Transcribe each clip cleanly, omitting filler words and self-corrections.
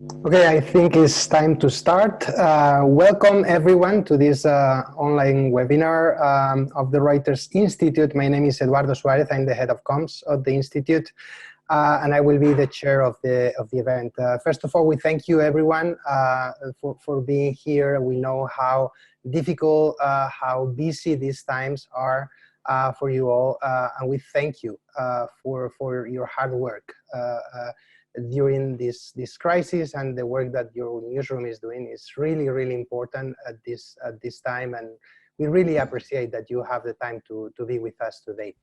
Okay, I think it's time to start. Welcome everyone to this online webinar of the Reuters Institute. My name is Eduardo Suarez. I'm the head of comms of the Institute, and I will be the chair of the event. First of all, we thank you everyone for being here. We know how difficult, how busy these times are for you all, and we thank you for your hard work. During this crisis, and the work that your newsroom is doing is really, really important at this time, and we really appreciate that you have the time to be with us today.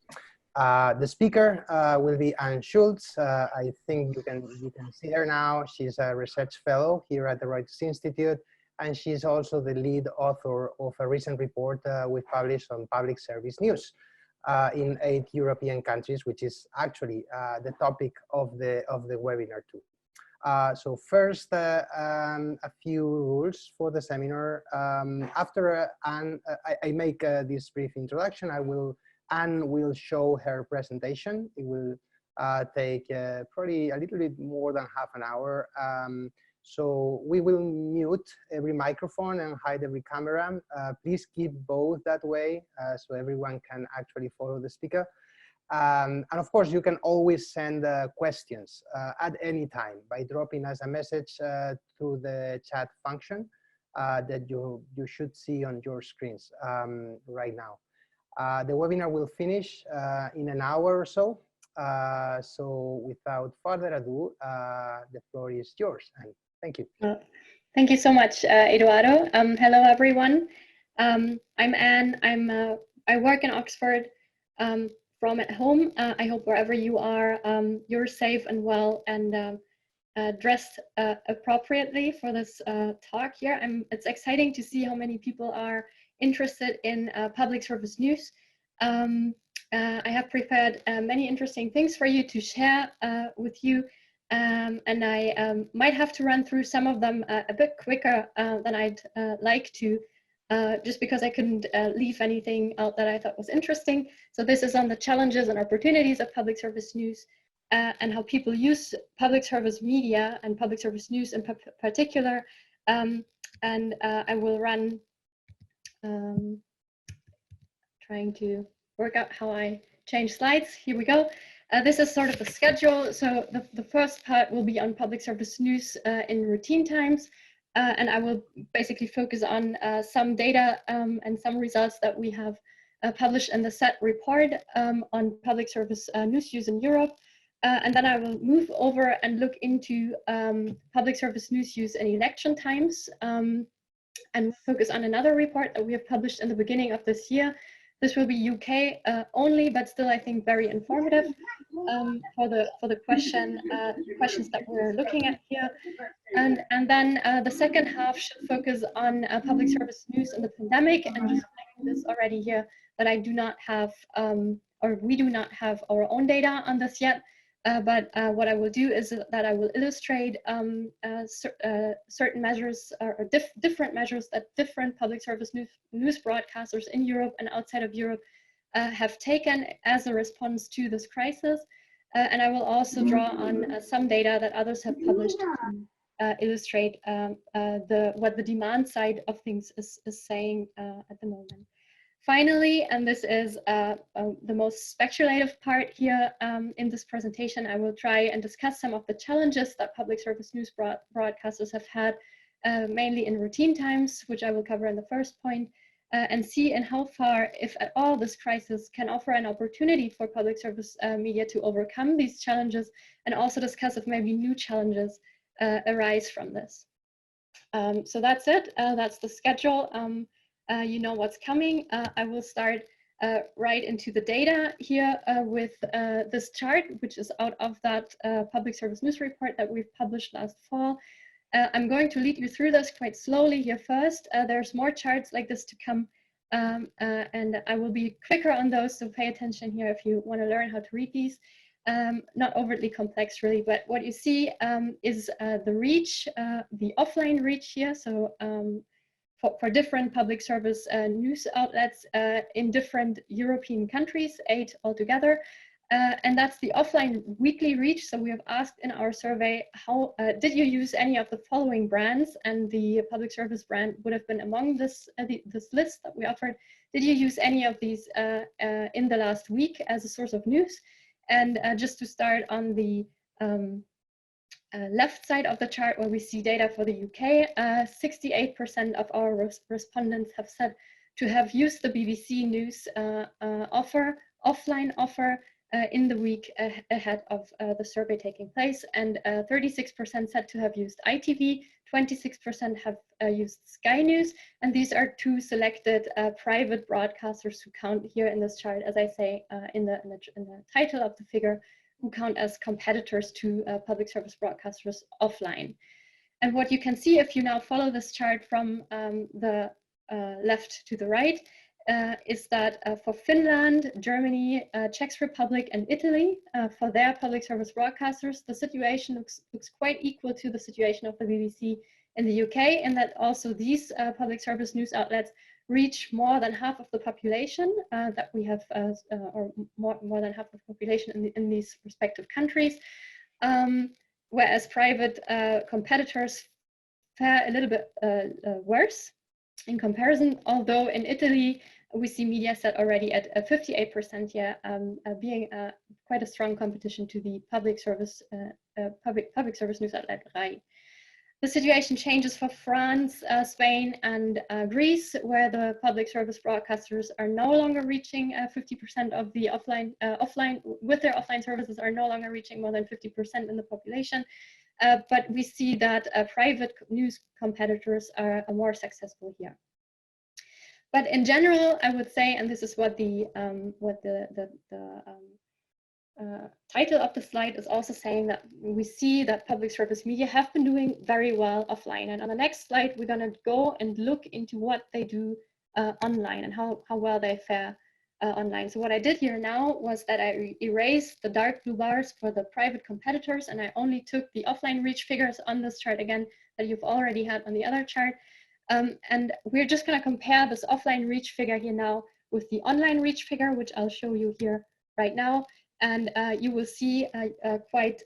The speaker will be Schulz. I think you can see her now. She's a research fellow here at the Reuters Institute, and she's also the lead author of a recent report we published on public service news in 8 European countries, which is actually the topic of the webinar too. So first, a few rules for the seminar. After I make this brief introduction, Anne will show her presentation. It will take probably a little bit more than half an hour. So we will mute every microphone and hide every camera. Please keep both that way so everyone can actually follow the speaker. And of course, you can always send questions at any time by dropping us a message through the chat function that you should see on your screens right now. The webinar will finish in an hour or so. So without further ado, the floor is yours. And thank you. Thank you so much, Eduardo. Hello, everyone. I'm Anne. I work in Oxford from at home. I hope wherever you are, you're safe and well and dressed appropriately for this talk here. It's exciting to see how many people are interested in public service news. I have prepared many interesting things for you to share with you. And I might have to run through some of them a bit quicker than I'd like to, just because I couldn't leave anything out that I thought was interesting. So this is on the challenges and opportunities of public service news and how people use public service media and public service news in particular. And I will run, trying to work out how I change slides. Here we go. This is sort of the schedule. So the first part will be on public service news in routine times. And I will basically focus on some data and some results that we have published in the SET report on public service news use in Europe. And then I will move over and look into public service news use in election times and focus on another report that we have published in the beginning of this year. This will be UK only, but still I think very informative for the questions that we're looking at here. And then the second half should focus on public service news in the pandemic, and just saying this already here that I do not have, or we do not have our own data on this yet. But what I will do is that I will illustrate certain measures or different measures that different public service news broadcasters in Europe and outside of Europe have taken as a response to this crisis. And I will also draw on some data that others have published to illustrate what the demand side of things is saying at the moment. Finally, and this is the most speculative part here in this presentation, I will try and discuss some of the challenges that public service news broadcasters have had, mainly in routine times, which I will cover in the first point, and see in how far, if at all, this crisis can offer an opportunity for public service media to overcome these challenges, and also discuss if maybe new challenges arise from this. So that's it. That's the schedule. You know what's coming. I will start right into the data here with this chart, which is out of that public service news report that we've published last fall. I'm going to lead you through this quite slowly here first. There's more charts like this to come, and I will be quicker on those, so pay attention here if you want to learn how to read these. Not overtly complex really, but what you see is the reach, the offline reach here. So for different public service news outlets in different European countries, 8 altogether. and that's the offline weekly reach. So we have asked in our survey, how did you use any of the following brands? And the public service brand would have been among this list that we offered. Did you use any of these in the last week as a source of news? And just to start on the left side of the chart, where we see data for the UK, 68% of our respondents have said to have used the BBC News offline offer in the week ahead of the survey taking place, and 36% said to have used ITV, 26% have used Sky News, and these are two selected private broadcasters who count here in this chart, as I say in the title of the figure, who count as competitors to public service broadcasters offline. And what you can see if you now follow this chart from the left to the right is that for Finland, Germany, Czech Republic, and Italy, for their public service broadcasters, the situation looks quite equal to the situation of the BBC in the UK, and that also these public service news outlets reach more than half of the population that we have, or more than half of the population in these respective countries, whereas private competitors fare a little bit worse in comparison, although in Italy we see Mediaset already at 58% here, being quite a strong competition to the public service news outlet RAI. The situation changes for France, Spain, and Greece, where the public service broadcasters are no longer reaching 50% of the offline with their offline services are no longer reaching more than 50% in the population. But we see that private news competitors are more successful here. But in general, I would say, and this is what the title of the slide is also saying, that we see that public service media have been doing very well offline. And on the next slide, we're going to go and look into what they do online and how well they fare online. So what I did here now was that I erased the dark blue bars for the private competitors, and I only took the offline reach figures on this chart again that you've already had on the other chart. And we're just going to compare this offline reach figure here now with the online reach figure, which I'll show you here right now. And you will see quite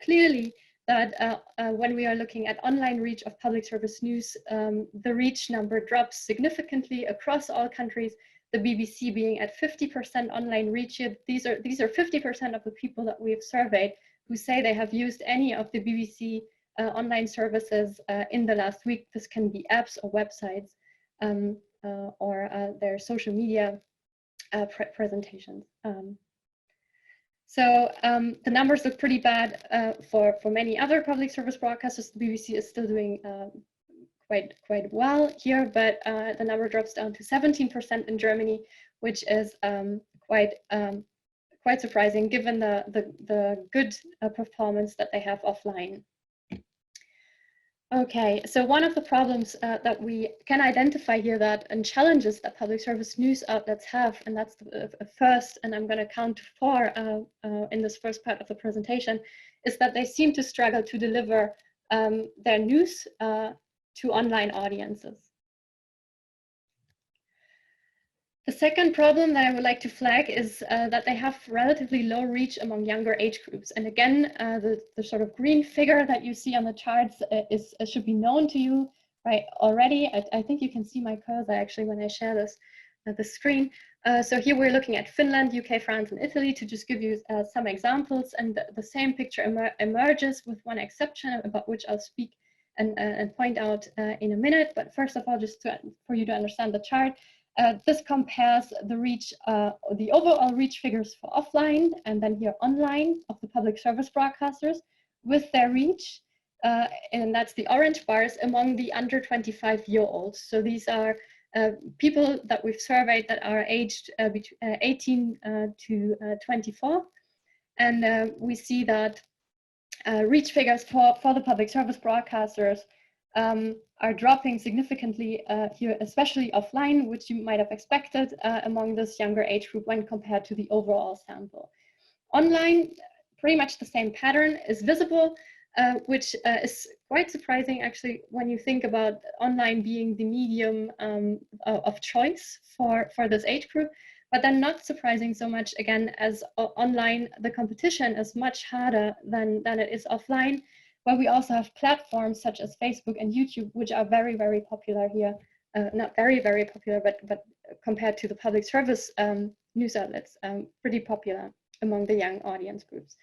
clearly that when we are looking at online reach of public service news, the reach number drops significantly across all countries. The BBC being at 50% online reach. These are 50% of the people that we have surveyed who say they have used any of the BBC online services in the last week. This can be apps or websites or their social media presentations. So the numbers look pretty bad for many other public service broadcasters. The BBC is still doing quite well here, but the number drops down to 17% in Germany, which is quite surprising given the good performance that they have offline. Okay, so one of the problems that we can identify here and challenges that public service news outlets have, and that's the first, and I'm going to count to 4 in this first part of the presentation, is that they seem to struggle to deliver their news to online audiences. The second problem that I would like to flag is that they have relatively low reach among younger age groups. And again, the sort of green figure that you see on the charts should be known to you right already. I think you can see my cursor actually when I share this the screen. So here we're looking at Finland, UK, France, and Italy to just give you some examples. And the same picture emerges with one exception about which I'll speak and point out in a minute. But first of all, just for you to understand the chart, this compares the reach, the overall reach figures for offline and then here online of the public service broadcasters with their reach, and that's the orange bars among the under 25-year-olds. So these are people that we've surveyed that are aged between 18 to 24, and we see that reach figures for the public service broadcasters are dropping significantly here, especially offline, which you might have expected among this younger age group when compared to the overall sample. Online, pretty much the same pattern is visible, which is quite surprising actually when you think about online being the medium of choice for this age group. But then not surprising so much, again, as online, the competition is much harder than it is offline. But we also have platforms such as Facebook and YouTube, which are very, very popular here. Not very, very popular, but compared to the public service news outlets, pretty popular among the young audience groups.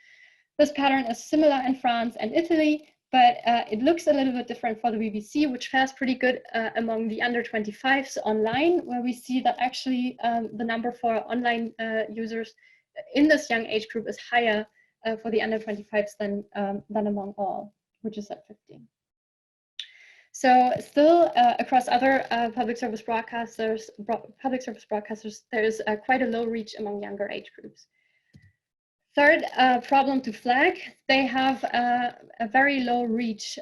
This pattern is similar in France and Italy, but it looks a little bit different for the BBC, which fares pretty good among the under 25s online, where we see that actually the number for online users in this young age group is higher for the under 25s than among all, which is at 15. So still across other public service broadcasters, there is quite a low reach among younger age groups. Third problem to flag, they have a very low reach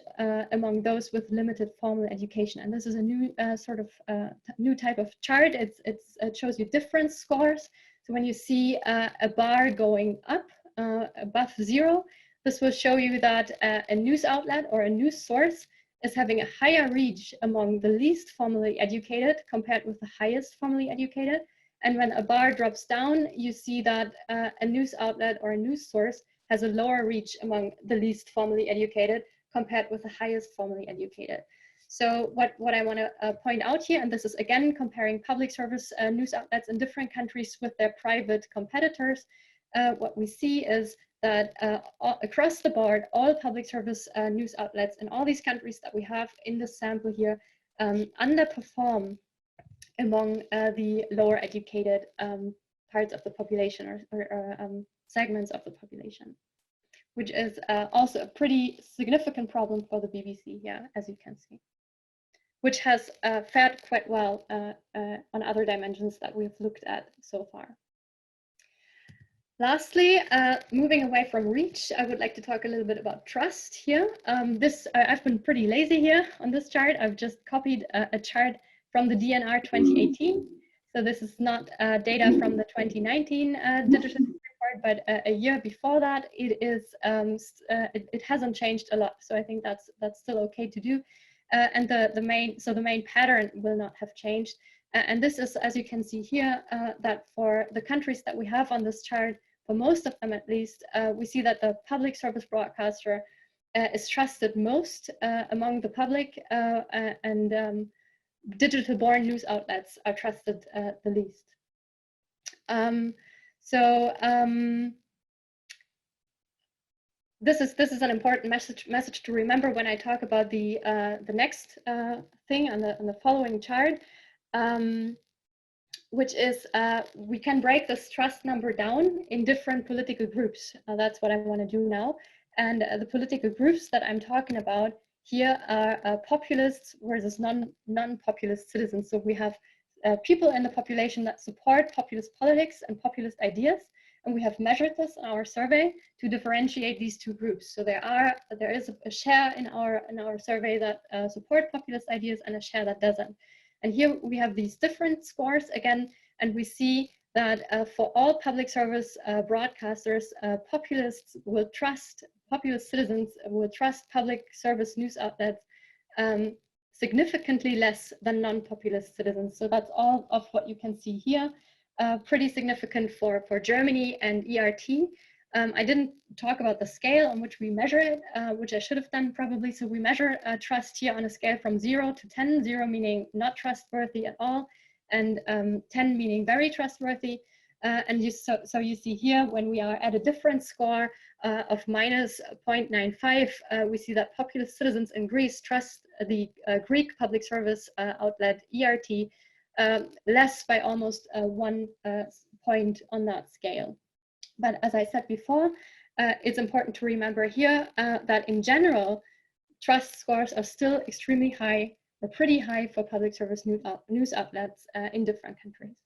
among those with limited formal education. And this is a new sort of new type of chart. It shows you difference scores. So when you see a bar going up above 0, this will show you that a news outlet or a news source is having a higher reach among the least formally educated compared with the highest formally educated. And when a bar drops down, you see that a news outlet or a news source has a lower reach among the least formally educated compared with the highest formally educated. So what I want to point out here, and this is again comparing public service news outlets in different countries with their private competitors, what we see is that across the board, all public service news outlets in all these countries that we have in this sample here underperform among the lower educated parts of the population or segments of the population, which is also a pretty significant problem for the BBC here, as you can see, which has fared quite well on other dimensions that we've looked at so far. Lastly, moving away from reach, I would like to talk a little bit about trust here. I've been pretty lazy here on this chart. I've just copied a chart from the DNR 2018. So this is not data from the 2019 digital report, but a year before that, it hasn't changed a lot. So I think that's still okay to do. And the main pattern will not have changed. And this is, as you can see here, that for the countries that we have on this chart, for most of them at least, we see that the public service broadcaster is trusted most among the public, and digital-born news outlets are trusted the least. This is an important message to remember when I talk about the next thing on the following chart, which is we can break this trust number down in different political groups. That's what I want to do now. And the political groups that I'm talking about here are populists versus non-populist citizens. So we have people in the population that support populist politics and populist ideas. And we have measured this in our survey to differentiate these two groups. So there is a share in our survey that support populist ideas and a share that doesn't. And here we have these different scores again, and we see that for all public service broadcasters, populist citizens will trust public service news outlets significantly less than non-populist citizens. So that's all of what you can see here. Pretty significant for Germany and ERT. I didn't talk about the scale on which we measure it, which I should have done probably. So we measure trust here on a scale from 0 to 10, 0 meaning not trustworthy at all, and 10 meaning very trustworthy. And so you see here, when we are at a different score of minus 0.95, we see that populist citizens in Greece trust the Greek public service outlet ERT less by almost 1 point on that scale. But as I said before, it's important to remember here that in general, trust scores are still extremely high or pretty high for public service news outlets in different countries.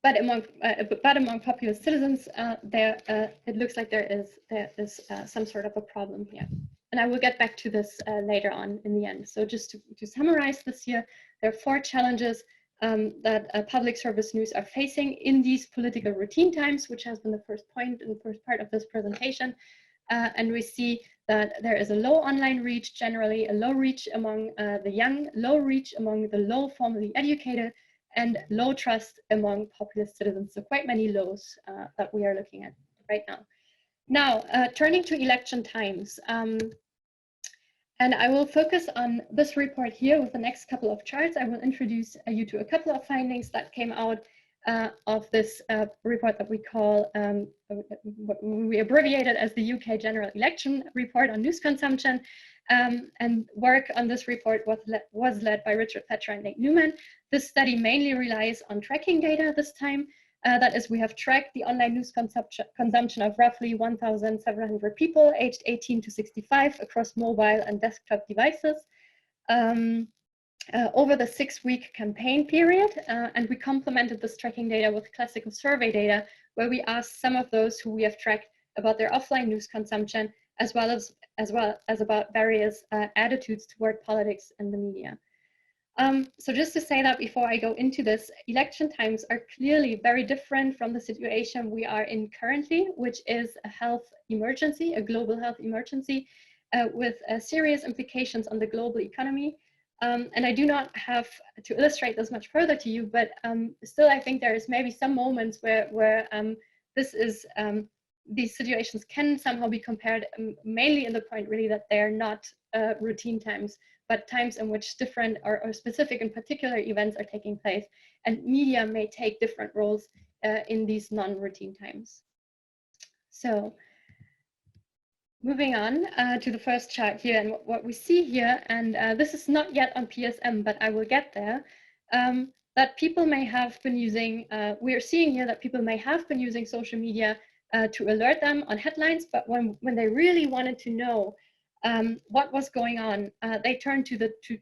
But among populist citizens, it looks like there is some sort of a problem here. And I will get back to this later on in the end. So just to summarize this here, there are 4 challenges that public service news are facing in these political routine times, which has been the first point in the first part of this presentation. And we see that there is a low online reach, generally a low reach among the young, low reach among the low formally educated, and low trust among populist citizens. So quite many lows that we are looking at right now. Now, turning to election times. And I will focus on this report here with the next couple of charts. I will introduce you to a couple of findings that came out of this report that we call, what we abbreviated as the UK General Election Report on News Consumption. And work on this report was led by Richard Fletcher and Nate Newman. This study mainly relies on tracking data this time. That is, we have tracked the online news consumption of roughly 1,700 people aged 18 to 65 across mobile and desktop devices over the 6-week campaign period. And we complemented this tracking data with classical survey data, where we asked some of those who we have tracked about their offline news consumption, as well as about various attitudes toward politics and the media. So just to say that before I go into this, election times are clearly very different from the situation we are in currently, which is a health emergency, a global health emergency with serious implications on the global economy. And I do not have to illustrate this much further to you, but still I think there is maybe some moments where these situations can somehow be compared, mainly in the point really that they are not routine times, but times in which different or specific and particular events are taking place, and media may take different roles in these non-routine times. So moving on to the first chart here, and what we see here, and this is not yet on PSM, but I will get there, that people may have been using, we are seeing here that people may have been using social media to alert them on headlines, but when they really wanted to know what was going on, they turned to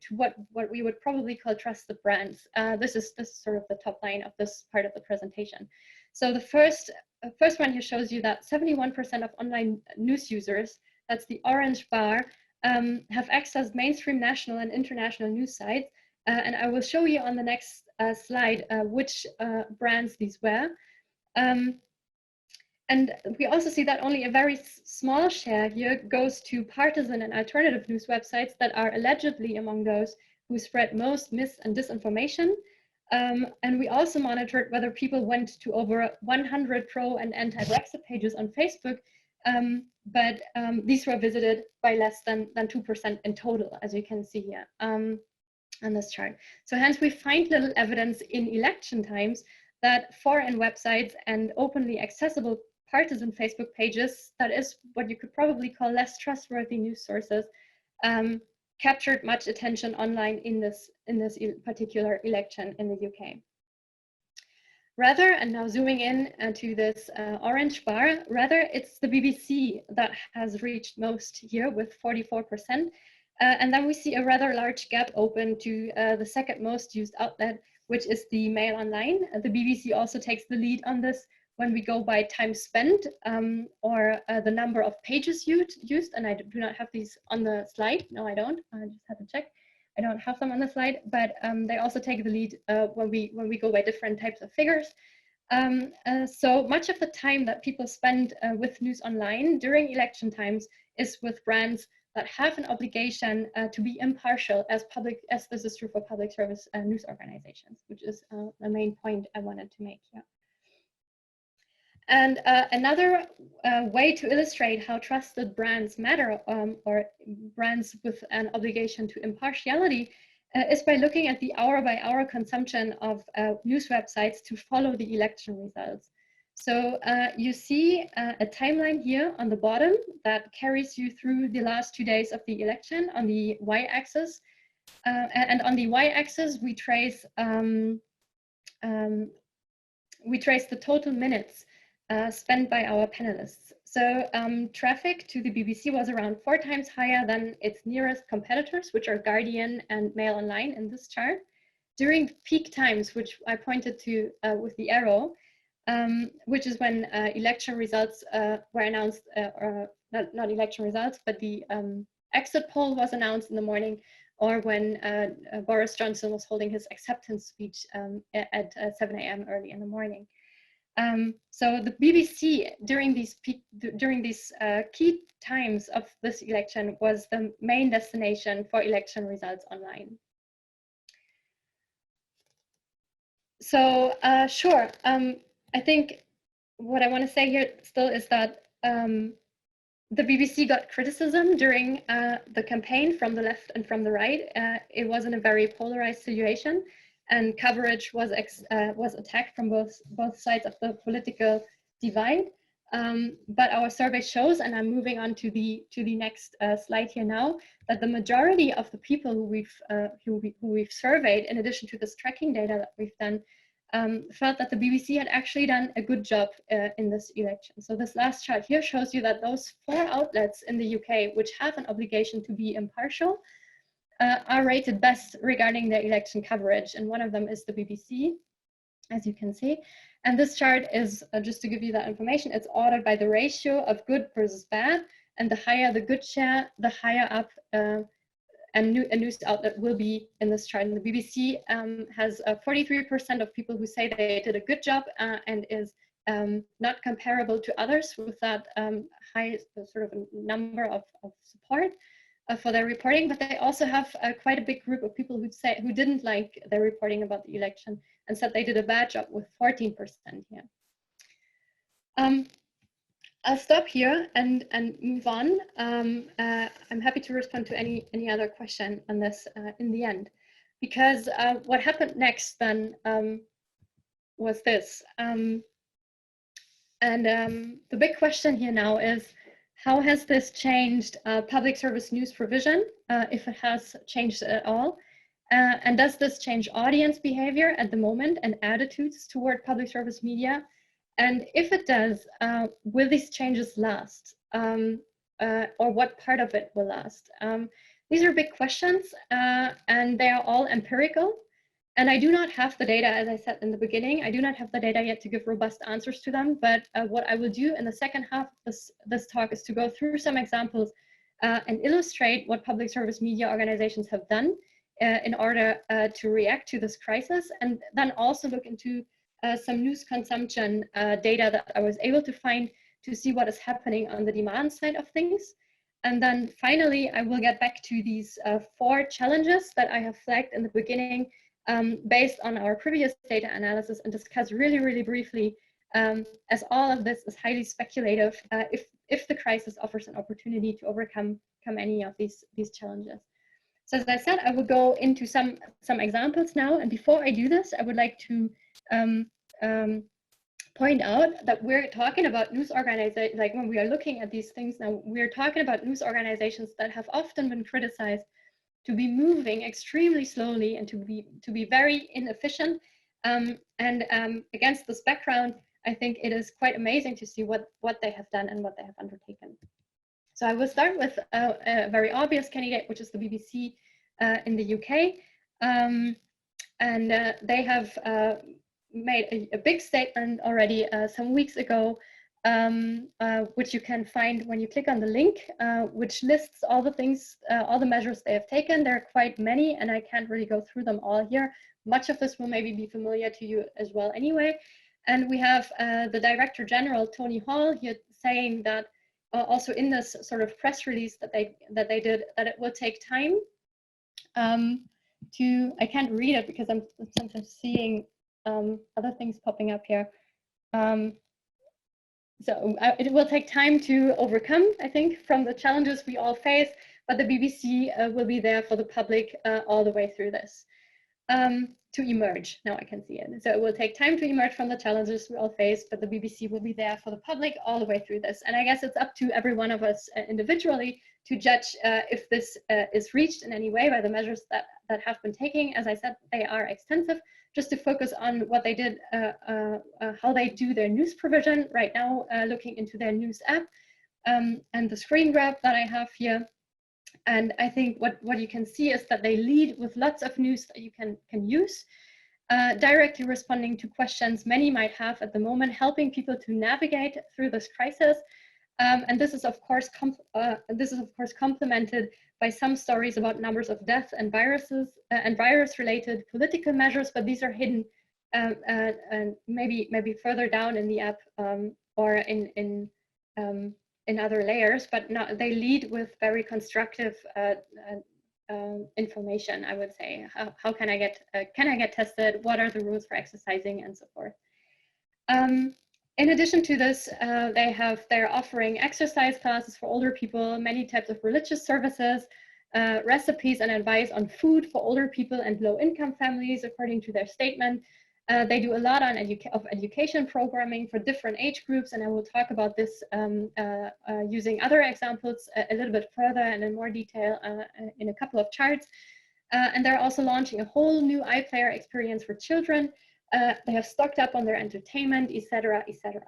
what we would probably call trusted brands. This is sort of the top line of this part of the presentation. So the first one here shows you that 71% of online news users, that's the orange bar, have accessed mainstream national and international news sites. And I will show you on the next slide which brands these were. And we also see that only a very small share here goes to partisan and alternative news websites that are allegedly among those who spread most mis and disinformation. And we also monitored whether people went to over 100 pro and anti-Brexit pages on Facebook, but these were visited by less than 2% in total, as you can see here on this chart. So hence we find little evidence in election times that foreign websites and openly accessible partisan Facebook pages, that is what you could probably call less trustworthy news sources, captured much attention online in this particular election in the UK. Rather, and now zooming in to this orange bar, rather it's the BBC that has reached most here with 44%. And then we see a rather large gap open to the second most used outlet, which is the Mail Online. The BBC also takes the lead on this when we go by time spent or the number of pages used. And I do not have these on the slide. No, I don't. I just have to check. I don't have them on the slide, but they also take the lead when we go by different types of figures. So much of the time that people spend with news online during election times is with brands that have an obligation to be impartial as this is true for public service news organizations, which is the main point I wanted to make here. And another way to illustrate how trusted brands matter, or brands with an obligation to impartiality, is by looking at the hour-by-hour consumption of news websites to follow the election results. So you see a timeline here on the bottom that carries you through the last 2 days of the election on the y-axis. And on the y-axis, we trace the total minutes spent by our panelists. So traffic to the BBC was around 4 times higher than its nearest competitors, which are Guardian and Mail Online in this chart. During peak times, which I pointed to with the arrow, which is when election results were announced, or not election results, but the exit poll was announced in the morning, or when Boris Johnson was holding his acceptance speech at 7 a.m. early in the morning. So the BBC during these key times of this election was the main destination for election results online. Sure. I think what I want to say here still is that the BBC got criticism during the campaign from the left and from the right. It was in a very polarized situation, and coverage was attacked from both sides of the political divide. But our survey shows, and I'm moving on to the next slide here now, that the majority of the people who we've surveyed, in addition to this tracking data that we've done, felt that the BBC had actually done a good job in this election. So this last chart here shows you that those 4 outlets in the UK, which have an obligation to be impartial, are rated best regarding their election coverage. And one of them is the BBC, as you can see. And this chart is, just to give you that information, it's ordered by the ratio of good versus bad. And the higher the good share, the higher up a news outlet will be in this chart. And the BBC has 43% of people who say they did a good job and is not comparable to others with that high sort of number of support for their reporting. But they also have quite a big group of people who didn't like their reporting about the election and said they did a bad job, with 14% here. I'll stop here and move on. I'm happy to respond to any other question on this in the end, because what happened next then was this. The big question here now is, how has this changed public service news provision, if it has changed at all? And does this change audience behavior at the moment and attitudes toward public service media? And if it does, will these changes last? Or what part of it will last? These are big questions, and they are all empirical. And I do not have the data, as I said in the beginning. I do not have the data yet to give robust answers to them. But what I will do in the second half of this talk is to go through some examples and illustrate what public service media organizations have done in order to react to this crisis, and then also look into some news consumption data that I was able to find to see what is happening on the demand side of things. And then finally, I will get back to these 4 challenges that I have flagged in the beginning based on our previous data analysis, and discuss really, really briefly, as all of this is highly speculative, if the crisis offers an opportunity to overcome any of these challenges. So as I said, I will go into some examples now. And before I do this, I would like to point out that we're talking about news organizations, like when we are looking at these things now, we're talking about news organizations that have often been criticized to be moving extremely slowly and to be very inefficient. Against this background, I think it is quite amazing to see what they have done and what they have undertaken. So I will start with a very obvious candidate, which is the BBC in the UK. They have made a big statement already some weeks ago, which you can find when you click on the link, which lists all the things, all the measures they have taken. There are quite many, and I can't really go through them all here. Much of this will maybe be familiar to you as well anyway. And we have the Director General, Tony Hall, here saying that also in this sort of press release that they did, that it will take time I can't read it because I'm sometimes seeing other things popping up here. So it will take time to overcome, I think, from the challenges we all face, but the BBC will be there for the public all the way through this. To emerge, now I can see it. So it will take time to emerge from the challenges we all face, but the BBC will be there for the public all the way through this. And I guess it's up to every one of us individually to judge if this is reached in any way by the measures that have been taken. As I said, they are extensive. Just to focus on what they did, how they do their news provision right now, looking into their news app and the screen grab that I have here. And I think what you can see is that they lead with lots of news that you can use, directly responding to questions many might have at the moment, helping people to navigate through this crisis. And this is of course complemented by some stories about numbers of deaths and viruses and virus-related political measures, but these are hidden and maybe further down in the app or in other layers. But they lead with very constructive information, I would say. How can I get tested? What are the rules for exercising, and so forth. In addition to this, they're offering exercise classes for older people, many types of religious services, recipes and advice on food for older people and low-income families, according to their statement. They do a lot on education programming for different age groups, and I will talk about this using other examples a little bit further and in more detail in a couple of charts. And they're also launching a whole new iPlayer experience for children. They have stocked up on their entertainment, etc., etc.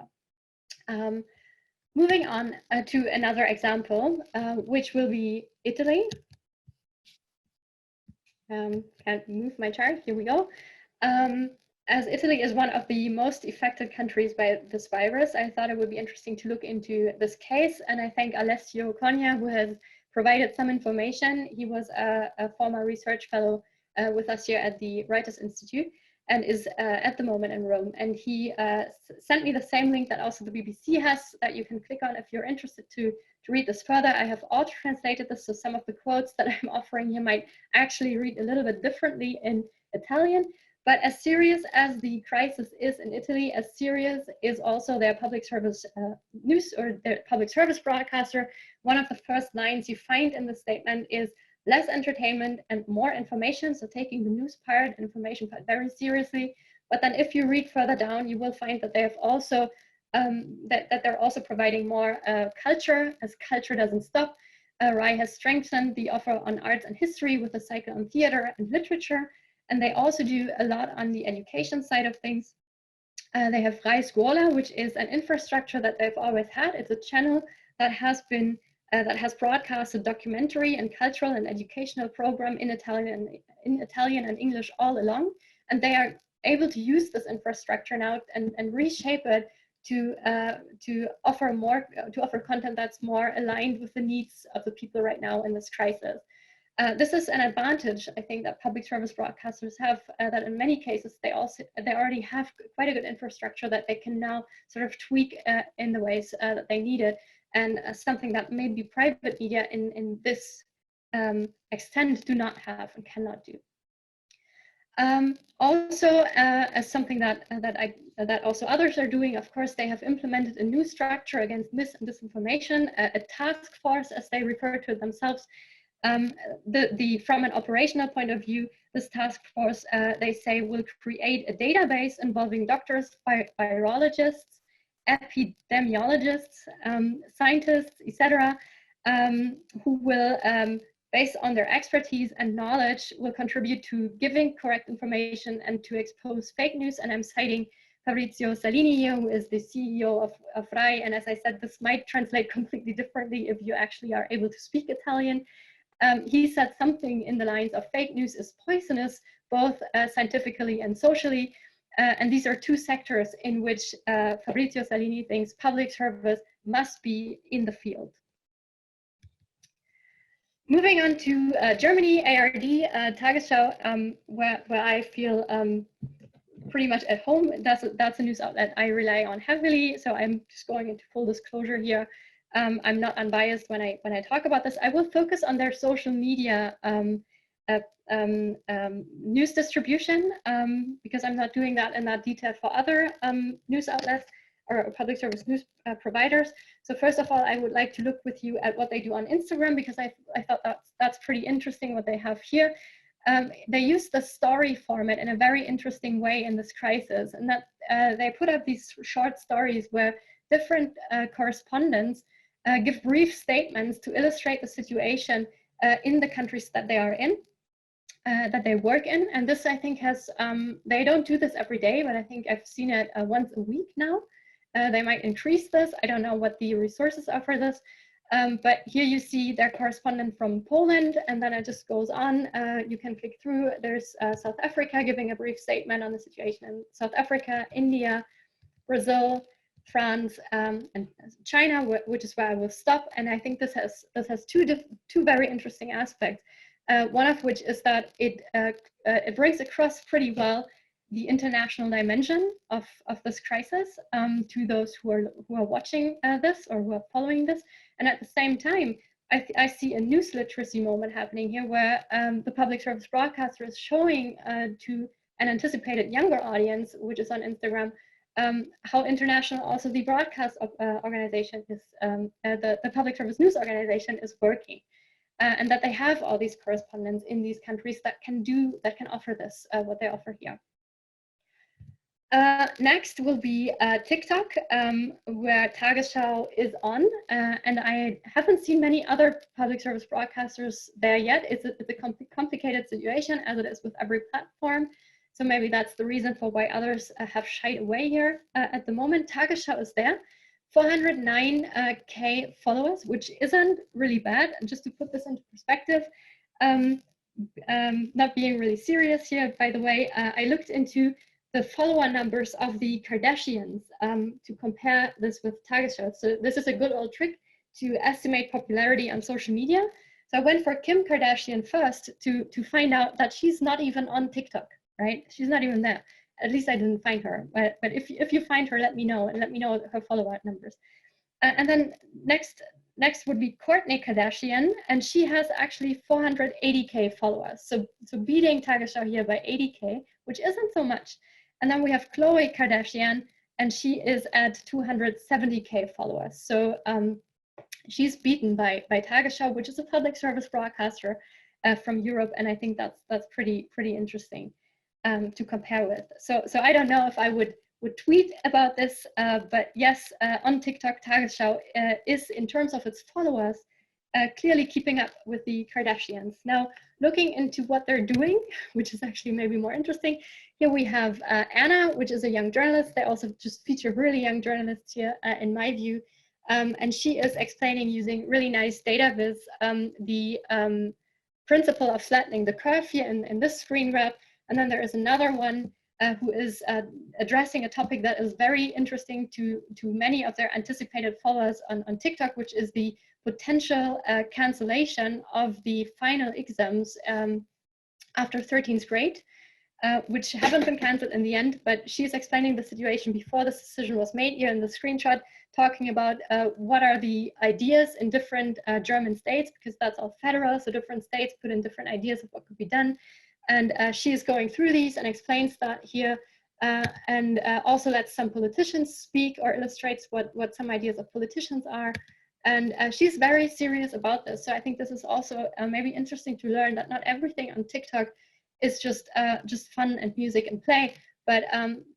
Moving on to another example, which will be Italy. Can't move my chart, here we go. As Italy is one of the most affected countries by this virus, I thought it would be interesting to look into this case. And I thank Alessio Cogna, who has provided some information. He was a former research fellow with us here at the Reuters Institute and is at the moment in Rome. And he sent me the same link that also the BBC has that you can click on if you're interested to read this further. I have auto-translated this, so some of the quotes that I'm offering here might actually read a little bit differently in Italian. But as serious as the crisis is in Italy, as serious is also their public service news or their public service broadcaster. One of the first lines you find in the statement is less entertainment and more information. So taking the news part, information part very seriously. But then if you read further down, you will find that they have also that they're also providing more culture, as culture doesn't stop. RAI has strengthened the offer on arts and history with a cycle on theater and literature. And they also do a lot on the education side of things. They have RAI Scuola, which is an infrastructure that they've always had. It's a channel that has been that has broadcast a documentary and cultural and educational program in Italian and English all along. And they are able to use this infrastructure now and reshape it to offer content that's more aligned with the needs of the people right now in this crisis. This is an advantage, I think, that public service broadcasters have, that in many cases they already have quite a good infrastructure that they can now sort of tweak in the ways that they need it, and something that maybe private media in this extent do not have and cannot do. Also, as something that also others are doing, of course, they have implemented a new structure against mis and disinformation, a task force, as they refer to it themselves. From an operational point of view, this task force, they say, will create a database involving doctors, virologists, epidemiologists, scientists, etc., who will, based on their expertise and knowledge, will contribute to giving correct information and to expose fake news. And I'm citing Fabrizio Salini here, who is the CEO of RAI. And as I said, this might translate completely differently if you actually are able to speak Italian. He said something in the lines of fake news is poisonous, both scientifically and socially. And these are two sectors in which Fabrizio Salini thinks public service must be in the field. Moving on to Germany, ARD, Tagesschau, where I feel pretty much at home. That's a news outlet I rely on heavily. So I'm just going into full disclosure here. I'm not unbiased when I talk about this. I will focus on their social media news distribution because I'm not doing that in that detail for other news outlets or public service news providers. So first of all, I would like to look with you at what they do on Instagram, because I thought that's pretty interesting what they have here. They use the story format in a very interesting way in this crisis, and that they put up these short stories where different correspondents give brief statements to illustrate the situation in the countries that they are in, that they work in. And this, I think, has, they don't do this every day, but I think I've seen it once a week now. They might increase this. I don't know what the resources are for this. But here you see their correspondent from Poland, and then it just goes on. You can click through. There's South Africa giving a brief statement on the situation in South Africa, India, Brazil, France, and China, which is where I will stop. And I think this has two very interesting aspects. One of which is that it brings across pretty well the international dimension of this crisis to those who are watching this or who are following this. And at the same time, I see a news literacy moment happening here where the public service broadcaster is showing to an anticipated younger audience, which is on Instagram, how international also the broadcast organization is, the public service news organization is working. And that they have all these correspondents in these countries that can offer this, what they offer here. Next will be TikTok, where Tagesschau is on, and I haven't seen many other public service broadcasters there yet. It's a complicated situation, as it is with every platform. So maybe that's the reason for why others have shied away here. At the moment, Tagesschau is there. 409K followers, which isn't really bad. And just to put this into perspective, not being really serious here, by the way, I looked into the follower numbers of the Kardashians to compare this with Tagesschau. So this is a good old trick to estimate popularity on social media. So I went for Kim Kardashian first to find out that she's not even on TikTok, right? She's not even there. At least I didn't find her, but if you find her, let me know, and let me know her follower numbers. And then next would be Kourtney Kardashian, and she has actually 480K followers. So beating Tagesschau here by 80K, which isn't so much. And then we have Khloe Kardashian, and she is at 270K followers. So she's beaten by Tagesschau, which is a public service broadcaster from Europe, and I think that's pretty interesting to compare with. So I don't know if I would tweet about this, but yes, on TikTok, Tagesschau is, in terms of its followers, clearly keeping up with the Kardashians. Now, looking into what they're doing, which is actually maybe more interesting, here we have Anna, which is a young journalist. They also just feature really young journalists here, in my view, and she is explaining using really nice data viz the principle of flattening the curve here in this screen grab. And then there is another one who is addressing a topic that is very interesting to many of their anticipated followers on TikTok, which is the potential cancellation of the final exams after 13th grade, which haven't been cancelled in the end, but she's explaining the situation before this decision was made here in the screenshot, talking about what are the ideas in different German states, because that's all federal, so different states put in different ideas of what could be done. And she is going through these and explains that here, and also lets some politicians speak or illustrates what some ideas of politicians are. And she's very serious about this. So I think this is also maybe interesting to learn that not everything on TikTok is just fun and music and play, but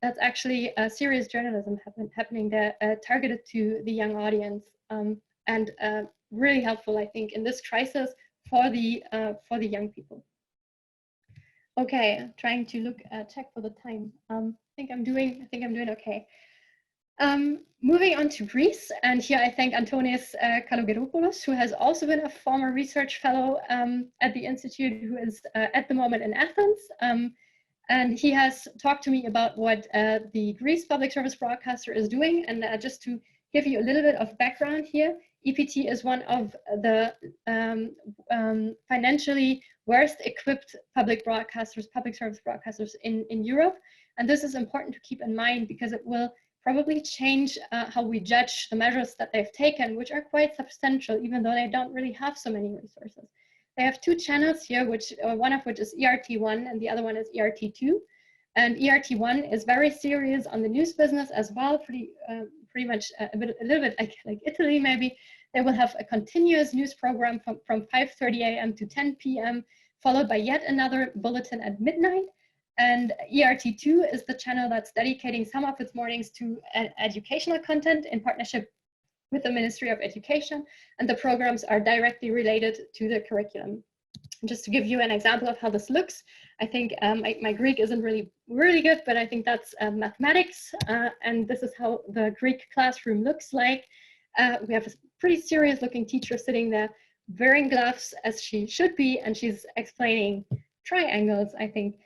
that's actually serious journalism happening there, targeted to the young audience, and really helpful, I think, in this crisis for the young people. Okay, trying to look check for the time. I think I'm doing okay. Moving on to Greece, and here I thank Antonis Kalogeropoulos, who has also been a former research fellow at the Institute, who is at the moment in Athens. And he has talked to me about what the Greece public service broadcaster is doing. And just to give you a little bit of background here, EPT is one of the financially worst equipped public service broadcasters in Europe. And this is important to keep in mind because it will probably change how we judge the measures that they've taken, which are quite substantial, even though they don't really have so many resources. They have two channels here, which one of which is ERT1 and the other one is ERT2. And ERT1 is very serious on the news business as well, pretty much a little bit like Italy maybe. They will have a continuous news program from 5:30 a.m. to 10 p.m., followed by yet another bulletin at midnight. And ERT2 is the channel that's dedicating some of its mornings to educational content in partnership with the Ministry of Education, and the programs are directly related to the curriculum. Just to give you an example of how this looks, I think my Greek isn't really good, but I think that's mathematics, and this is how the Greek classroom looks like. We have a pretty serious looking teacher sitting there wearing gloves as she should be, and she's explaining triangles, I think.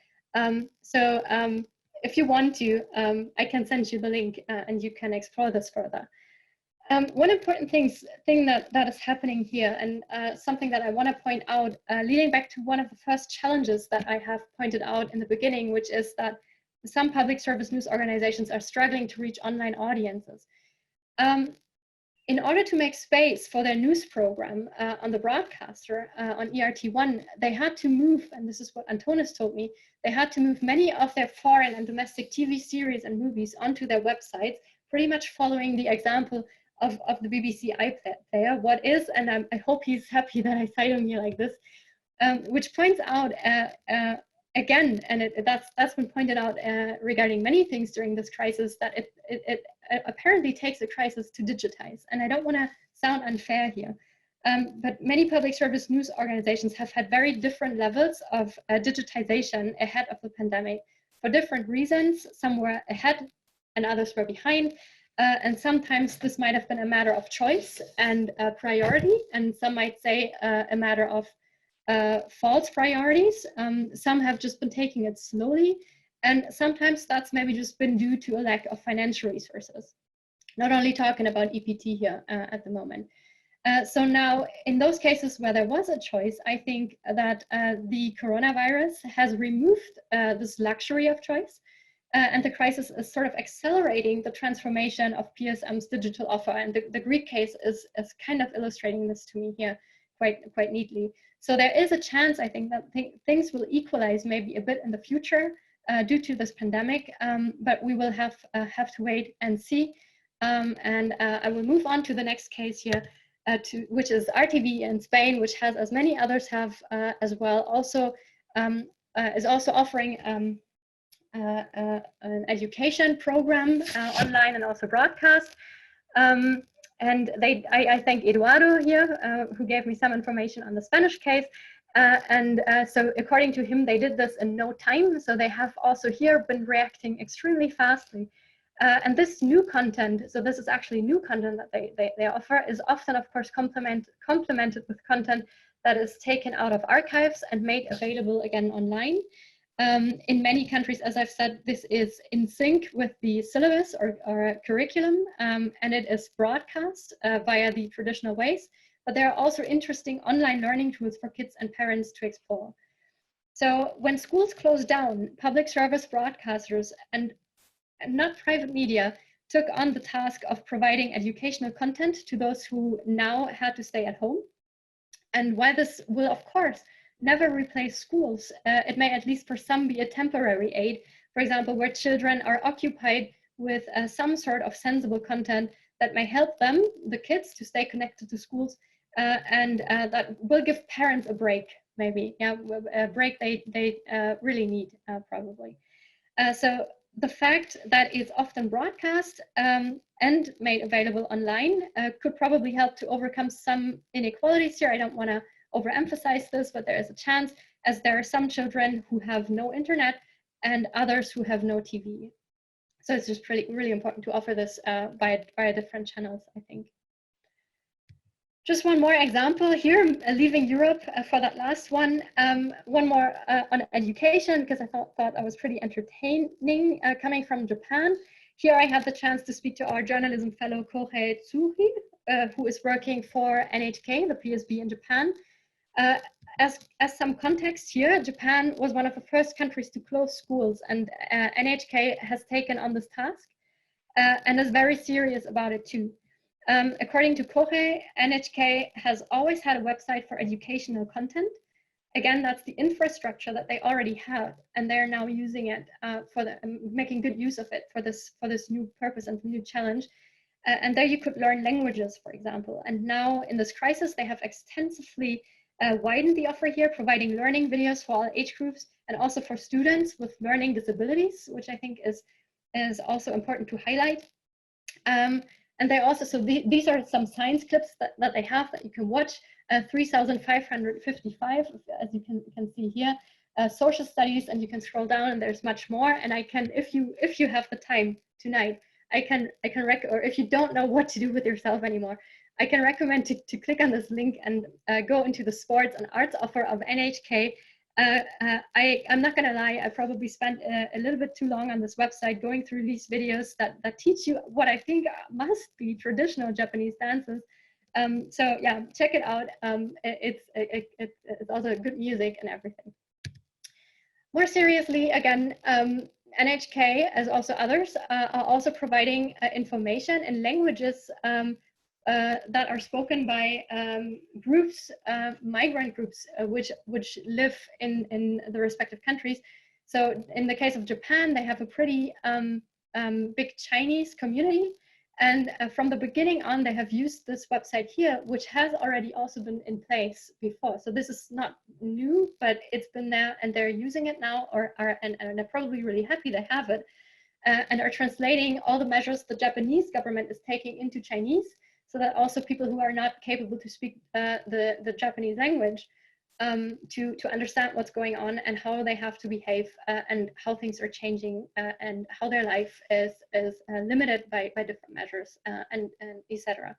If you want to, I can send you the link and you can explore this further. One important thing that is happening here, and something that I want to point out, leading back to one of the first challenges that I have pointed out in the beginning, which is that some public service news organizations are struggling to reach online audiences. in order to make space for their news program on the broadcaster on ERT1, they had to move, and this is what Antonis told me, they had to move many of their foreign and domestic TV series and movies onto their websites, pretty much following the example of the BBC iPlayer. What is, and I hope he's happy that I cite him here like this, which points out again, and that's been pointed out regarding many things during this crisis, that it apparently takes a crisis to digitize. And I don't want to sound unfair here, but many public service news organizations have had very different levels of digitization ahead of the pandemic for different reasons. Some were ahead and others were behind. And sometimes this might have been a matter of choice and priority, and some might say a matter of false priorities. Some have just been taking it slowly, and sometimes that's maybe just been due to a lack of financial resources. Not only talking about EPT here at the moment. So now, in those cases where there was a choice, I think that the coronavirus has removed this luxury of choice, and the crisis is sort of accelerating the transformation of PSM's digital offer. And the Greek case is kind of illustrating this to me here quite neatly. So there is a chance, I think, that things will equalize maybe a bit in the future due to this pandemic, but we will have to wait and see. And I will move on to the next case here, which is RTV in Spain, which has, as many others have as well, also is also offering an education program online and also broadcast. And I thank Eduardo here, who gave me some information on the Spanish case. So according to him, they did this in no time. So they have also here been reacting extremely fastly. And this new content, so this is actually new content that they offer, is often, of course, complemented with content that is taken out of archives and made available again online. In many countries, as I've said, this is in sync with the syllabus or curriculum, and it is broadcast via the traditional ways. But there are also interesting online learning tools for kids and parents to explore. So when schools closed down, public service broadcasters and not private media took on the task of providing educational content to those who now had to stay at home. And while this will, of course, never replace schools, it may, at least for some, be a temporary aid, for example, where children are occupied with some sort of sensible content that may help them, the kids, to stay connected to schools, and that will give parents a break, maybe, yeah, a break they really need, probably. So the fact that it's often broadcast and made available online could probably help to overcome some inequalities here. I don't want to overemphasize this, but there is a chance, as there are some children who have no internet and others who have no TV. So it's just really important to offer this via different channels, I think. Just one more example here, leaving Europe for that last one. One more on education, because I thought I was pretty entertaining, coming from Japan. Here I had the chance to speak to our journalism fellow, Kohei Tsuri, who is working for NHK, the PSB in Japan. As some context here, Japan was one of the first countries to close schools, and NHK has taken on this task and is very serious about it too. According to Kohei, NHK has always had a website for educational content. Again, that's the infrastructure that they already have, and they're now using it making good use of it for this new purpose and new challenge. And there you could learn languages, for example. And now in this crisis, they have extensively widened the offer here, providing learning videos for all age groups and also for students with learning disabilities, which I think is also important to highlight. And they also, so these are some science clips that they have that you can watch, 3,555, as you can see here, social studies, and you can scroll down and there's much more. And I can, if you have the time tonight, or if you don't know what to do with yourself anymore, I can recommend to click on this link and go into the sports and arts offer of NHK. I'm not gonna lie, I probably spent a little bit too long on this website going through these videos that teach you what I think must be traditional Japanese dances. So yeah, check it out. It's also good music and everything. More seriously, again, NHK, as also others, are also providing information in languages that are spoken by groups, migrant groups, which live in the respective countries. So in the case of Japan, they have a pretty big Chinese community. And from the beginning on, they have used this website here, which has already also been in place before. So this is not new, but it's been there and they're using it now, and they're probably really happy they have it, and are translating all the measures the Japanese government is taking into Chinese, so that also people who are not capable to speak the Japanese language to understand what's going on and how they have to behave and how things are changing and how their life is limited by different measures and etc.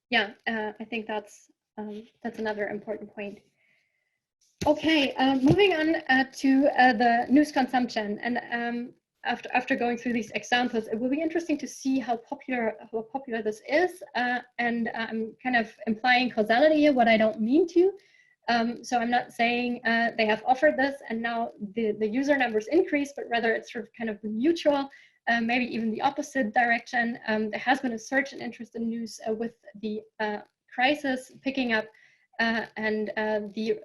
Yeah, I think that's another important point. Okay, moving on to the news consumption, and after going through these examples, it will be interesting to see how popular this is, and I'm kind of implying causality here, what I don't mean to. So I'm not saying they have offered this and now the user numbers increase, but rather it's sort of kind of mutual, maybe even the opposite direction. There has been a surge in interest in news with the crisis picking up, and the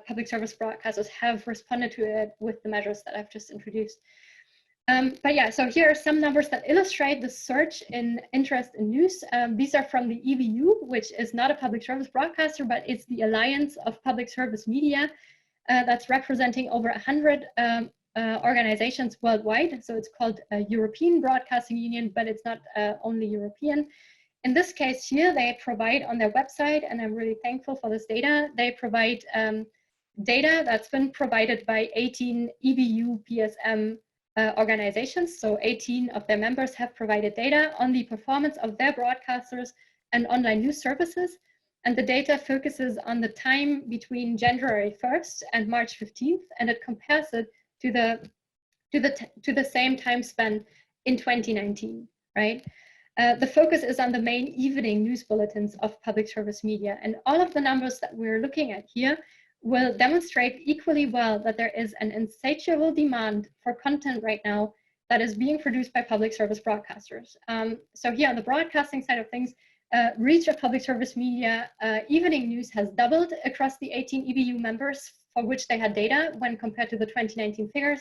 public service broadcasters have responded to it with the measures that I've just introduced. But yeah, so here are some numbers that illustrate the surge in interest in news. These are from the EBU, which is not a public service broadcaster, but it's the Alliance of Public Service Media that's representing over 100 organizations worldwide. So it's called a European Broadcasting Union, but it's not only European. In this case here, they provide on their website, and I'm really thankful for this data, they provide data that's been provided by 18 EBU PSM organizations. So 18 of their members have provided data on the performance of their broadcasters and online news services. And the data focuses on the time between January 1st and March 15th, and it compares it to the same time span in 2019, right? The focus is on the main evening news bulletins of public service media, and all of the numbers that we're looking at here will demonstrate equally well that there is an insatiable demand for content right now that is being produced by public service broadcasters. So here on the broadcasting side of things, reach of public service media evening news has doubled across the 18 EBU members for which they had data when compared to the 2019 figures.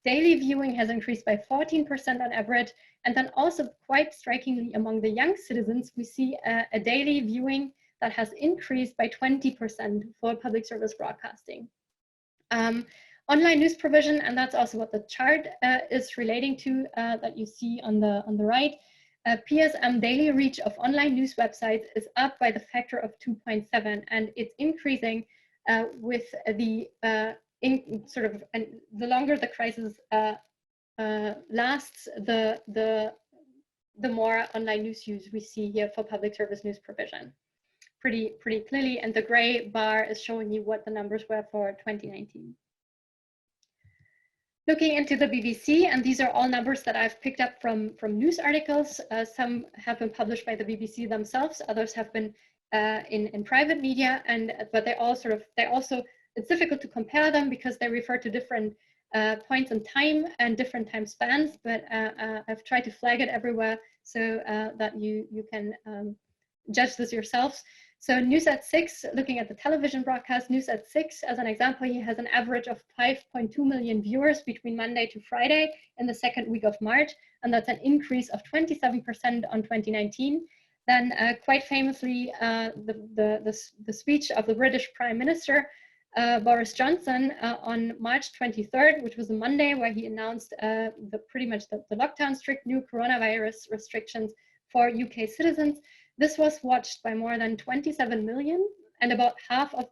Daily viewing has increased by 14% on average. And then also quite strikingly among the young citizens, we see a daily viewing that has increased by 20% for public service broadcasting. Online news provision, and that's also what the chart is relating to that you see on the right. PSM daily reach of online news websites is up by the factor of 2.7, and it's increasing with the the longer the crisis lasts, the more online news use we see here for public service news provision. Pretty clearly, and the gray bar is showing you what the numbers were for 2019. Looking into the BBC, and these are all numbers that I've picked up from news articles. Some have been published by the BBC themselves, others have been in private media, but it's difficult to compare them because they refer to different points in time and different time spans, but I've tried to flag it everywhere so that you can judge this yourselves. So News at 6, looking at the television broadcast, News at 6, as an example, he has an average of 5.2 million viewers between Monday to Friday in the second week of March, and that's an increase of 27% on 2019. Then quite famously, the speech of the British Prime Minister, Boris Johnson, on March 23rd, which was a Monday, where he announced pretty much the lockdown, strict new coronavirus restrictions for UK citizens. This was watched by more than 27 million, and about half of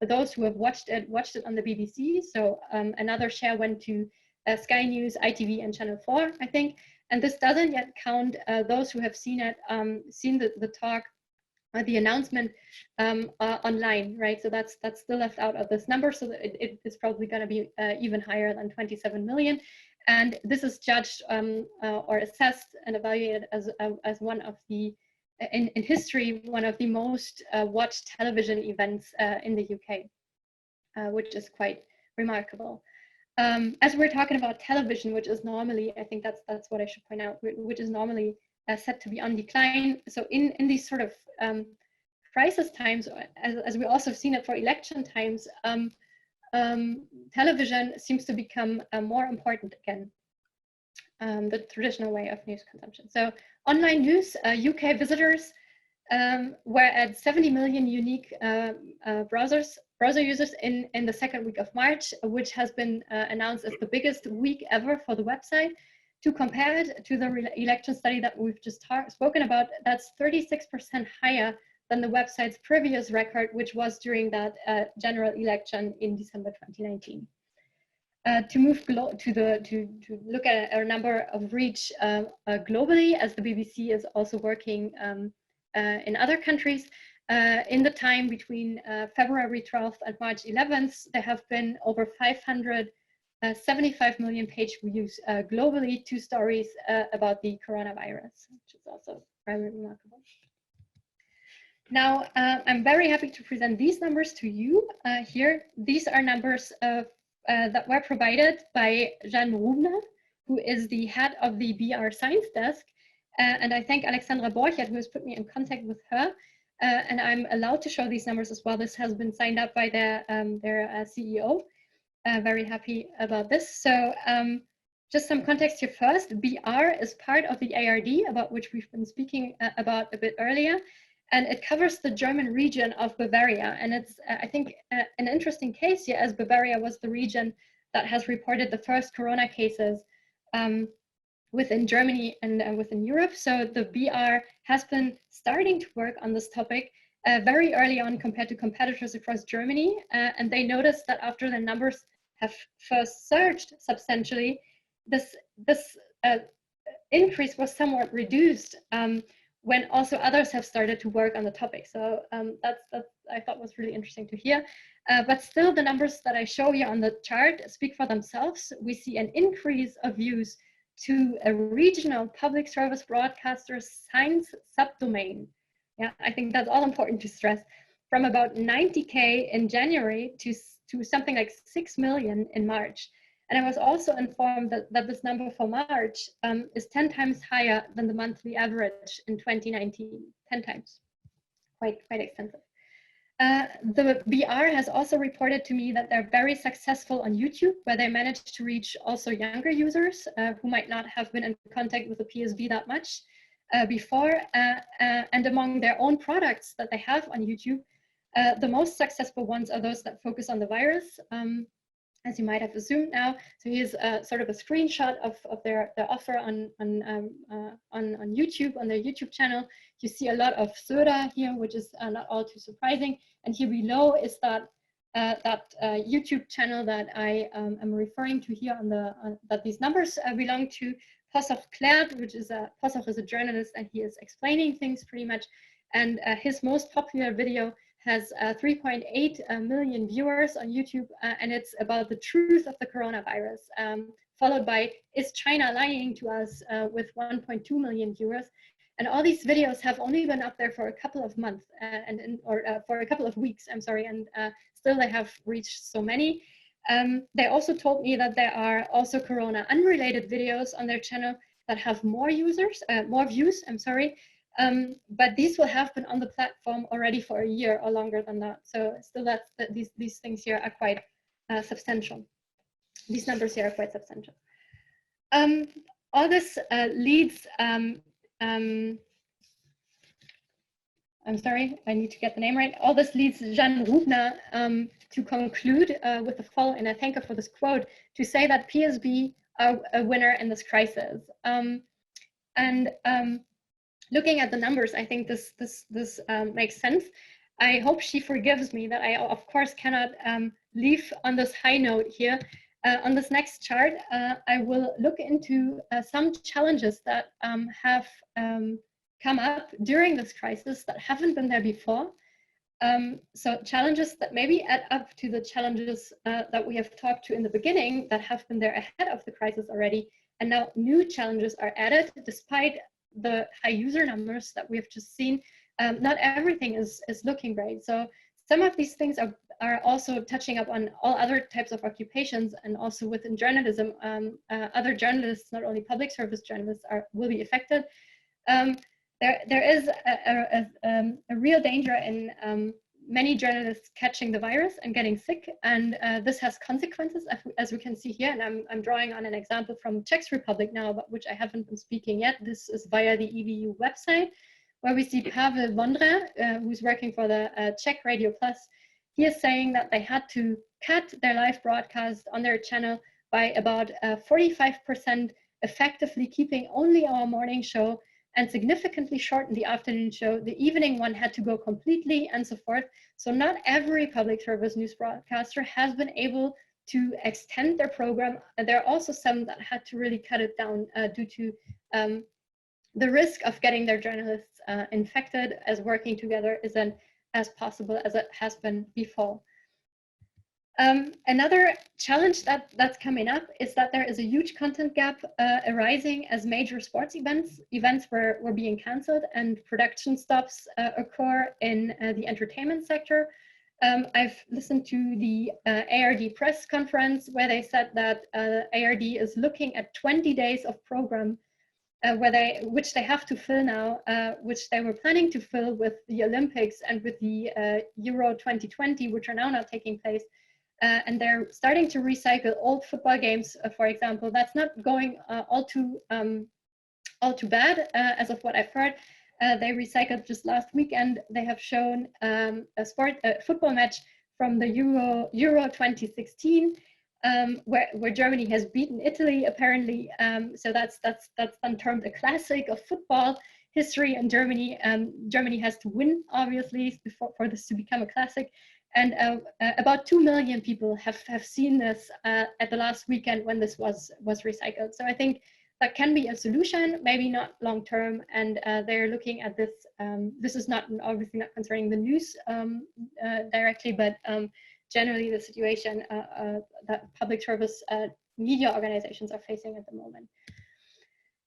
those who have watched it on the BBC. So another share went to Sky News, ITV, and Channel 4, I think. And this doesn't yet count those who have seen it, seen the talk, the announcement online, right? So that's still left out of this number. So it's probably going to be even higher than 27 million. And this is judged or assessed and evaluated as one of the, in history, one of the most watched television events in the UK, which is quite remarkable. As we're talking about television, which is normally, I think that's what I should point out, which is normally said to be on decline. So in these sort of crisis times, as we also have seen it for election times, television seems to become more important again, the traditional way of news consumption. So online news, UK visitors were at 70 million unique browser users in the second week of March, which has been announced as the biggest week ever for the website. To compare it to the election study that we've just spoken about, that's 36% higher than the website's previous record, which was during that general election in December 2019. To move to look at our number of reach globally, as the BBC is also working in other countries. In the time between February 12th and March 11th, there have been over 575 million page views globally to stories about the coronavirus, which is also very remarkable. Now, I'm very happy to present these numbers to you here. These are numbers that were provided by Jan Rubner, who is the head of the BR Science Desk. And I thank Alexandra Borchert, who has put me in contact with her. And I'm allowed to show these numbers as well. This has been signed up by their CEO. Very happy about this. So just some context here first. BR is part of the ARD, about which we've been speaking about a bit earlier. And it covers the German region of Bavaria. And it's, I think, an interesting case here, as Bavaria was the region that has reported the first corona cases within Germany and within Europe. So the BR has been starting to work on this topic very early on compared to competitors across Germany. And they noticed that after the numbers have first surged substantially, this increase was somewhat reduced when also others have started to work on the topic. So that's I thought was really interesting to hear. But still, the numbers that I show you on the chart speak for themselves. We see an increase of views to a regional public service broadcaster science subdomain. Yeah, I think that's all important to stress. From about 90K in January to something like 6 million in March. And I was also informed that this number for March is 10 times higher than the monthly average in 2019, 10 times, quite extensive. The BR has also reported to me that they're very successful on YouTube, where they managed to reach also younger users who might not have been in contact with the PSB that much before. And among their own products that they have on YouTube, the most successful ones are those that focus on the virus, as you might have assumed now. So here's sort of a screenshot of their offer on YouTube, on their YouTube channel. You see a lot of Söder here, which is not all too surprising. And here below is that YouTube channel that I am referring to here that these numbers belong to. Possoch Claire, which is Possoch is a journalist, and he is explaining things pretty much. And his most popular video has 3.8 million viewers on YouTube, and it's about the truth of the coronavirus, followed by Is China Lying to Us with 1.2 million viewers. And all these videos have only been up there for a couple of months, or for a couple of weeks, I'm sorry, and still they have reached so many. They also told me that there are also corona unrelated videos on their channel that have more views, I'm sorry. But these will have been on the platform already for a year or longer than that. So still these things here are quite substantial. These numbers here are quite substantial. All this leads, I'm sorry, I need to get the name right. All this leads Jan Rubner to conclude with the following, and I thank her for this quote, to say that PSB are a winner in this crisis. Looking at the numbers, I think this makes sense. I hope she forgives me that I, of course, cannot leave on this high note here. On this next chart, I will look into some challenges that have come up during this crisis that haven't been there before. So challenges that maybe add up to the challenges that we have talked to in the beginning that have been there ahead of the crisis already. And now new challenges are added despite the high user numbers that we have just seen. Not everything is looking great. So some of these things are also touching up on all other types of occupations, and also within journalism, other journalists, not only public service journalists, will be affected. There is a real danger in many journalists catching the virus and getting sick, and this has consequences, as we can see here. And I'm drawing on an example from Czech Republic now, about which I haven't been speaking yet. This is via the EVU website, where we see Pavel Vondra, who's working for the Czech Radio Plus. He is saying that they had to cut their live broadcast on their channel by about 45%, effectively keeping only our morning show, and significantly shorten the afternoon show. The evening one had to go completely, and so forth. So not every public service news broadcaster has been able to extend their program. And there are also some that had to really cut it down due to the risk of getting their journalists infected, as working together isn't as possible as it has been before. Another challenge that's coming up is that there is a huge content gap arising as major sports events were being cancelled and production stops occur in the entertainment sector. I've listened to the ARD press conference where they said that ARD is looking at 20 days of program which they have to fill now, which they were planning to fill with the Olympics and with the Euro 2020, which are now not taking place. And they're starting to recycle old football games, for example. That's not going all too bad, as of what I've heard. They recycled just last weekend. They have shown a football match from the Euro 2016, where Germany has beaten Italy, apparently. So that's then termed a classic of football history in Germany. Germany has to win, obviously, for this to become a classic. And about 2 million people have seen this at the last weekend when this was recycled. So I think that can be a solution, maybe not long term. And they're looking at this. This is not obviously not concerning the news directly, but generally the situation that public service media organizations are facing at the moment.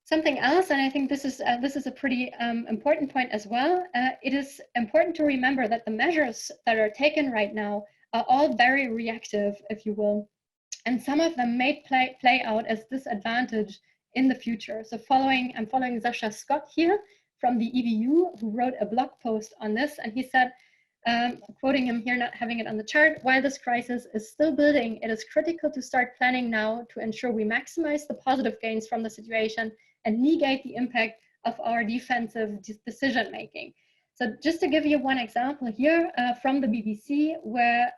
Something else, and I think this is a pretty important point as well. It is important to remember that the measures that are taken right now are all very reactive, if you will, and some of them may play out as disadvantage in the future. So I'm following Sasha Scott here from the EVU, who wrote a blog post on this, and he said, quoting him here, not having it on the chart, while this crisis is still building, it is critical to start planning now to ensure we maximize the positive gains from the situation and negate the impact of our defensive decision making. So just to give you one example here from the BBC, where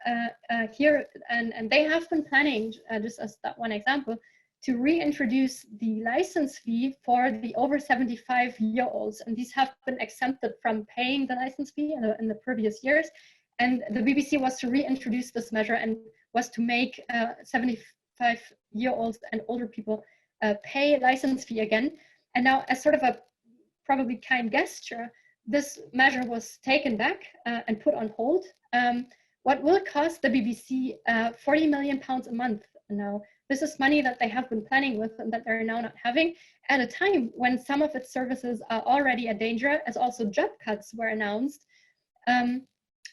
here, and they have been planning, just as that one example, to reintroduce the license fee for the over 75-year-olds. And these have been exempted from paying the license fee in the previous years. And the BBC was to reintroduce this measure and was to make 75-year-olds and older people pay license fee again. And now, as sort of a probably kind gesture, this measure was taken back and put on hold. What will cost the BBC 40 million pounds a month now? This is money that they have been planning with and that they're now not having at a time when some of its services are already a danger, as also job cuts were announced.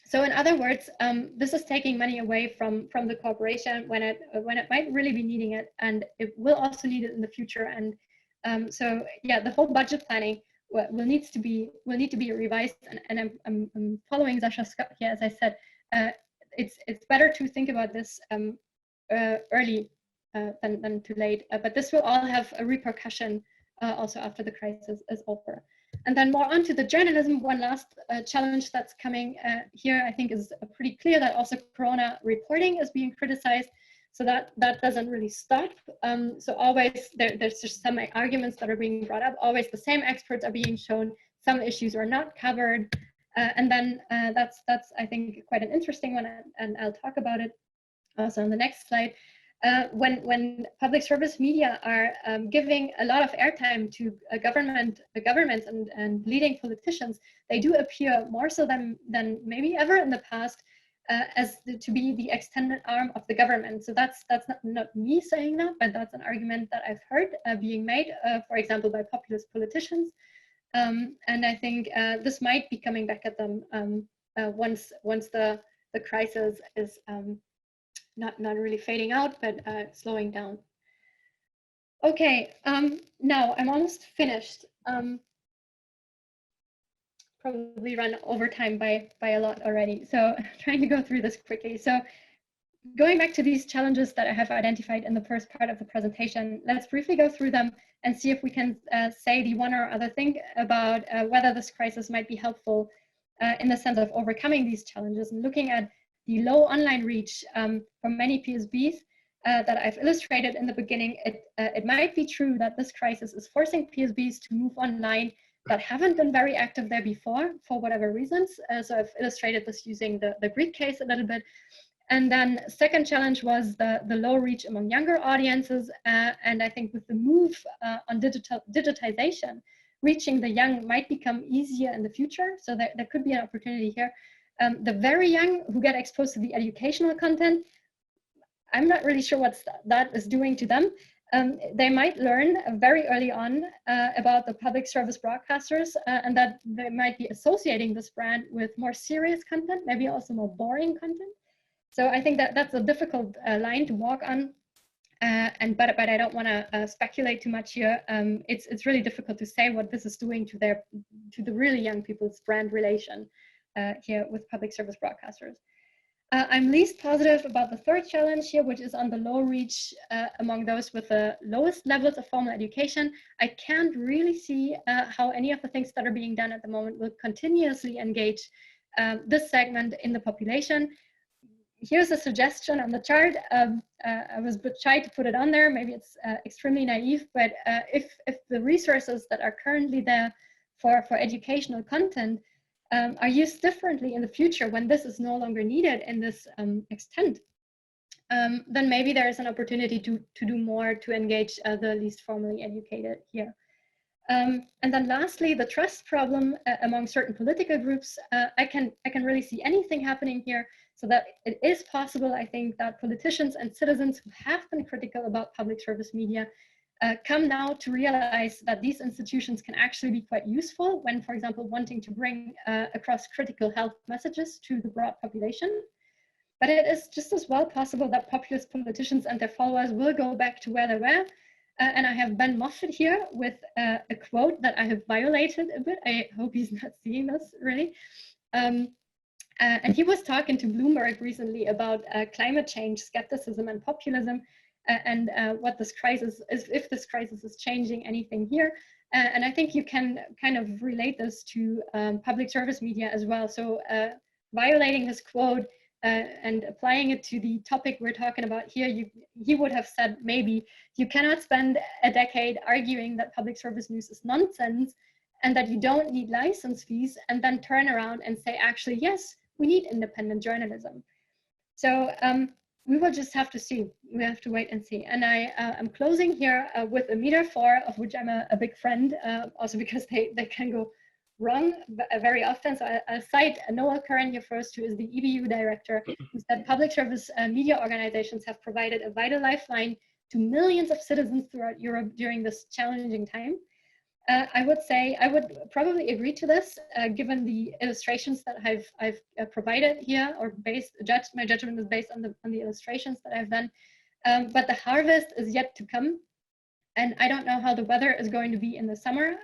So in other words, this is taking money away from the corporation when it might really be needing it, and it will also need it in the future. And so yeah, the whole budget planning will need to be revised. And I'm following Sasha Scott here, as I said. It's better to think about this early than too late. But this will all have a repercussion also after the crisis is over. And then more onto the journalism, one last challenge that's coming here, I think is pretty clear, that also Corona reporting is being criticized. So that doesn't really stop. So always there's just some arguments that are being brought up. Always the same experts are being shown. Some issues are not covered. And then that's I think quite an interesting one, and I'll talk about it also on the next slide. When public service media are giving a lot of airtime to governments and leading politicians, they do appear more so than maybe ever in the past to be the extended arm of the government. So that's not me saying that, but that's an argument that I've heard being made, for example, by populist politicians. And I think this might be coming back at them once the crisis is not really fading out, but slowing down. Okay, now I'm almost finished. probably run over time by a lot already. So trying to go through this quickly. So going back to these challenges that I have identified in the first part of the presentation, let's briefly go through them and see if we can say the one or other thing about whether this crisis might be helpful in the sense of overcoming these challenges and looking at the low online reach for many PSBs that I've illustrated in the beginning. It might be true that this crisis is forcing PSBs to move online that haven't been very active there before for whatever reasons. So I've illustrated this using the Greek case a little bit. And then second challenge was the low reach among younger audiences. And I think with the move on digitization, reaching the young might become easier in the future. So there could be an opportunity here. The very young who get exposed to the educational content, I'm not really sure what that is doing to them. They might learn very early on about the public service broadcasters and that they might be associating this brand with more serious content, maybe also more boring content. So I think that that's a difficult line to walk on, but I don't want to speculate too much here. It's really difficult to say what this is doing to the really young people's brand relation here with public service broadcasters. I'm least positive about the third challenge here, which is on the low reach among those with the lowest levels of formal education. I can't really see how any of the things that are being done at the moment will continuously engage this segment in the population. Here's a suggestion on the chart. I was a bit shy to put it on there. Maybe it's extremely naive, but if the resources that are currently there for educational content are used differently in the future when this is no longer needed in this extent, then maybe there is an opportunity to do more to engage the least formally educated here. And then lastly, the trust problem among certain political groups. I can really see anything happening here, so that it is possible, I think, that politicians and citizens who have been critical about public service media come now to realize that these institutions can actually be quite useful when, for example, wanting to bring across critical health messages to the broad population. But it is just as well possible that populist politicians and their followers will go back to where they were. And I have Ben Moffat here with a quote that I have violated a bit. I hope he's not seeing this, really. And he was talking to Bloomberg recently about climate change, skepticism, and populism, and what this crisis is, if this crisis is changing anything here. And I think you can kind of relate this to public service media as well. So violating his quote and applying it to the topic we're talking about here, he would have said, maybe you cannot spend a decade arguing that public service news is nonsense and that you don't need license fees, and then turn around and say, actually, yes, we need independent journalism. So we will just have to see. We have to wait and see. And I'm closing here with a metaphor of which I'm a big friend, also because they can go wrong very often. So I'll cite Noel Curran here first, who is the EBU director, who said public service media organizations have provided a vital lifeline to millions of citizens throughout Europe during this challenging time. I would say I would probably agree to this, given the illustrations that I've provided here, or my judgment is based on the illustrations that I've done. But the harvest is yet to come, and I don't know how the weather is going to be in the summer.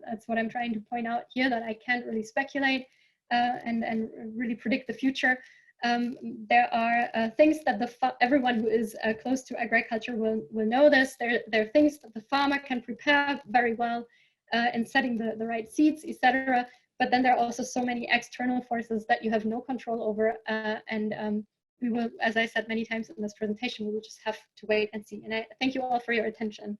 That's what I'm trying to point out here, that I can't really speculate and really predict the future. There are things that everyone who is close to agriculture will know this. There are things that the farmer can prepare very well in setting the right seeds, etc. But then there are also so many external forces that you have no control over. And we will, as I said many times in this presentation, we will just have to wait and see. And I thank you all for your attention.